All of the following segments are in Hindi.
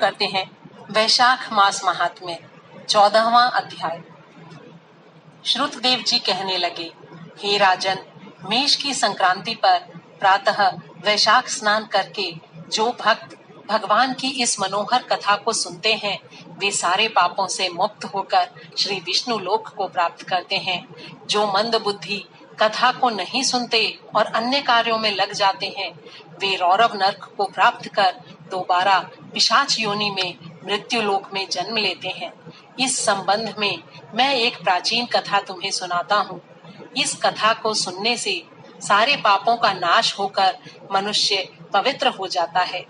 करते हैं वैशाख मास महात्म्य 14वां अध्याय। श्रुतदेव जी कहने लगे, हे राजन, मेष की संक्रांति पर प्रातः वैशाख स्नान करके जो भक्त भगवान की इस मनोहर कथा को सुनते हैं वे सारे पापों से मुक्त होकर श्री विष्णु लोक को प्राप्त करते हैं। जो मंद बुद्धि कथा को नहीं सुनते और अन्य कार्यों में लग जाते हैं वे रौरव नरक को प्राप्त कर दोबारा पिशाच योनि में मृत्यु लोक में जन्म लेते हैं। इस संबंध में मैं एक प्राचीन कथा तुम्हें सुनाता हूँ। इस कथा को सुनने से सारे पापों का नाश होकर मनुष्य पवित्र हो जाता है।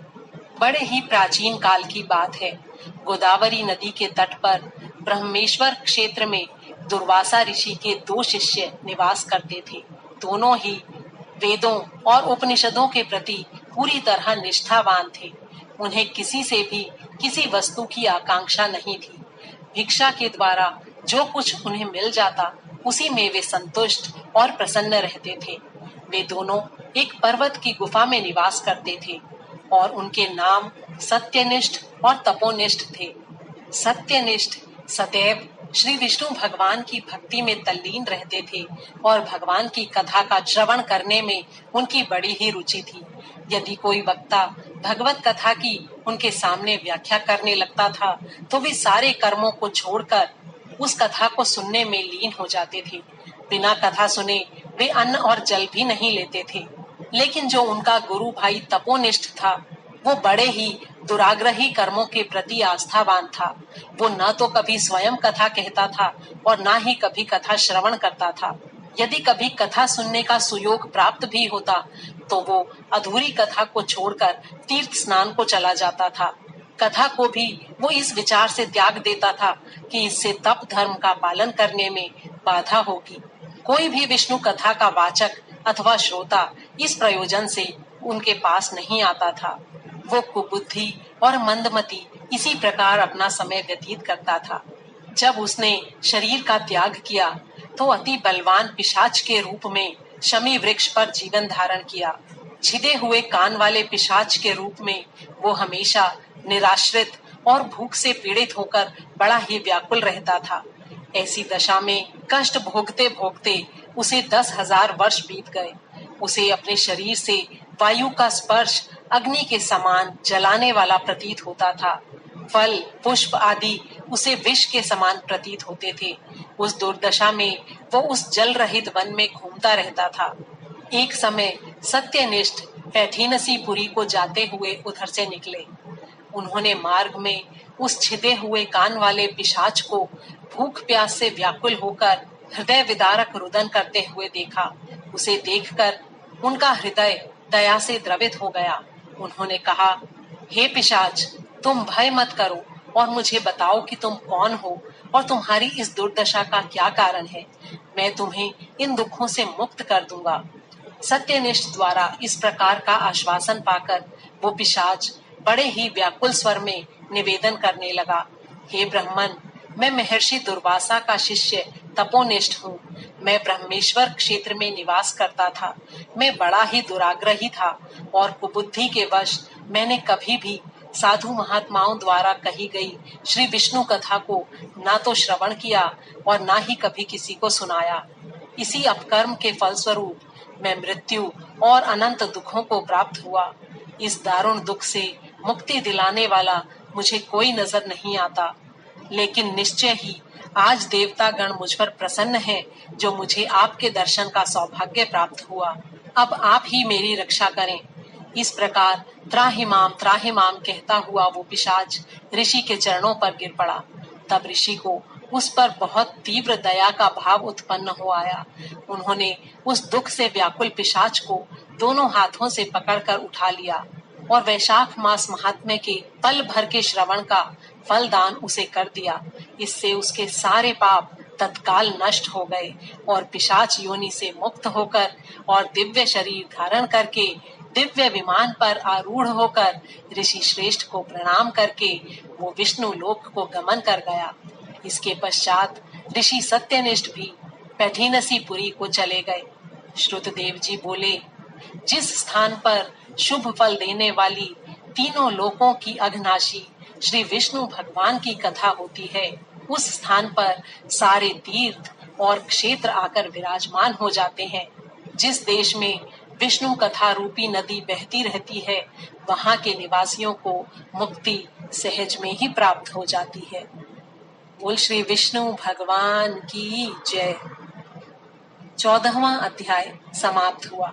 बड़े ही प्राचीन काल की बात है। गोदावरी नदी के तट पर ब्रह्मेश्वर क्षेत्र में दुर्वासा ऋषि के 2 शिष्य निवास करते थे। दोनों ही वेदों और उपनिषदों के प्रति पूरी तरह निष्ठावान थे। उन्हें किसी से भी किसी वस्तु की आकांक्षा नहीं थी। भिक्षा के द्वारा जो कुछ उन्हें मिल जाता उसी में वे संतुष्ट और प्रसन्न रहते थे। वे दोनों एक पर्वत की गुफा में निवास करते थे और उनके नाम सत्यनिष्ठ और तपोनिष्ठ थे। सत्यनिष्ठ सदैव श्री विष्णु भगवान की भक्ति में तल्लीन रहते थे और भगवान की कथा का श्रवण करने में उनकी बड़ी ही रुचि थी। यदि कोई वक्ता भगवत कथा की उनके सामने व्याख्या करने लगता था तो वे सारे कर्मों को छोड़कर उस कथा को सुनने में लीन हो जाते थे। बिना कथा सुने वे अन्न और जल भी नहीं लेते थे। लेकिन जो उनका गुरु भाई तपोनिष्ठ था वो बड़े ही दुराग्रही कर्मों के प्रति आस्थावान था। वो न तो कभी स्वयं कथा कहता था और न ही कभी कथा श्रवण करता था। यदि कभी कथा सुनने का सुयोग प्राप्त भी होता तो वो अधूरी कथा को छोड़कर तीर्थ स्नान को चला जाता था। कथा को भी वो इस विचार से त्याग देता था कि इससे तप धर्म का पालन करने में बाधा होगी। कोई भी विष्णु कथा का वाचक अथवा श्रोता इस प्रयोजन से उनके पास नहीं आता था। वो कुबुद्धि और मंदमती इसी प्रकार अपना समय व्यतीत करता था। जब उसने शरीर का त्याग किया तो अति बलवान पिशाच के रूप में शमी वृक्ष पर जीवन धारण किया। छिदे हुए कान वाले पिशाच के रूप में वो हमेशा निराश्रित और भूख से पीड़ित होकर बड़ा ही व्याकुल रहता था। ऐसी दशा में कष्ट भोगते भोगते उसे 10,000 वर्ष बीत गए। उसे अपने शरीर से वायु का स्पर्श अग्नि के समान जलाने वाला प्रतीत होता था। फल पुष्प आदि उसे विष के समान प्रतीत होते थे। उस दुर्दशा में वो उस जल रहित वन में घूमता रहता था। एक समय सत्यनिष्ठ पैठीनसीपुरी को जाते हुए उधर से निकले। उन्होंने मार्ग में उस छिदे हुए कान वाले पिशाच को भूख प्यास से व्याकुल होकर हृदय विदारक रुदन करते हुए देखा। उसे देखकर उनका हृदय दया से द्रवित हो गया। उन्होंने कहा, हे पिशाच, तुम भय मत करो और मुझे बताओ कि तुम कौन हो और तुम्हारी इस दुर्दशा का क्या कारण है। मैं तुम्हें इन दुखों से मुक्त कर दूंगा। सत्यनिष्ठ द्वारा इस प्रकार का आश्वासन पाकर वो पिशाच बड़े ही व्याकुल स्वर में निवेदन करने लगा, हे ब्राह्मण, मैं महर्षि दुर्वासा का शिष्य तपोनिष्ठ हूँ। मैं ब्रह्मेश्वर क्षेत्र में निवास करता था। मैं बड़ा ही दुराग्रही था और कुबुद्धि के वश मैंने कभी भी साधु महात्माओं द्वारा कही गई श्री विष्णु कथा को ना तो श्रवण किया और ना ही कभी किसी को सुनाया। इसी अपकर्म के फलस्वरूप मैं मृत्यु और अनंत दुखों को प्राप्त हुआ। इस दारुण दुख से मुक्ति दिलाने वाला मुझे कोई नजर नहीं आता। लेकिन निश्चय ही आज देवता गण मुझ पर प्रसन्न हैं, जो मुझे आपके दर्शन का सौभाग्य प्राप्त हुआ। अब आप ही मेरी रक्षा करें। इस प्रकार त्राहिमाम कहता हुआ वो पिशाच ऋषि के चरणों पर गिर पड़ा। तब ऋषि को उस पर बहुत तीव्र दया का भाव उत्पन्न हो आया। उन्होंने उस दुख से व्याकुल पिशाच को दोनों हाथों से पकड़कर उठा लिया और वैशाख मास महात्म्य के पल भर के श्रवण का फलदान उसे कर दिया। इससे उसके सारे पाप तत्काल नष्ट हो गए और पिशाच योनि से मुक्त होकर और दिव्य शरीर धारण करके दिव्य विमान पर आरूढ़ होकर ऋषि श्रेष्ठ को प्रणाम करके वो विष्णु लोक को गमन कर गया। इसके पश्चात ऋषि सत्यनिष्ठ भी पैठीनसीपुरी को चले गए। श्रुतदेव जी बोले, जिस स्थान पर शुभ फल देने वाली तीनों लोकों की अघनाशी श्री विष्णु भगवान की कथा होती है, उस स्थान पर सारे तीर्थ और क्षेत्र आकर विराजमान हो जाते हैं। जिस देश में विष्णु कथा रूपी नदी बहती रहती है, वहां के निवासियों को मुक्ति सहज में ही प्राप्त हो जाती है। बोल श्री विष्णु भगवान की जय। 14वां अध्याय समाप्त हुआ।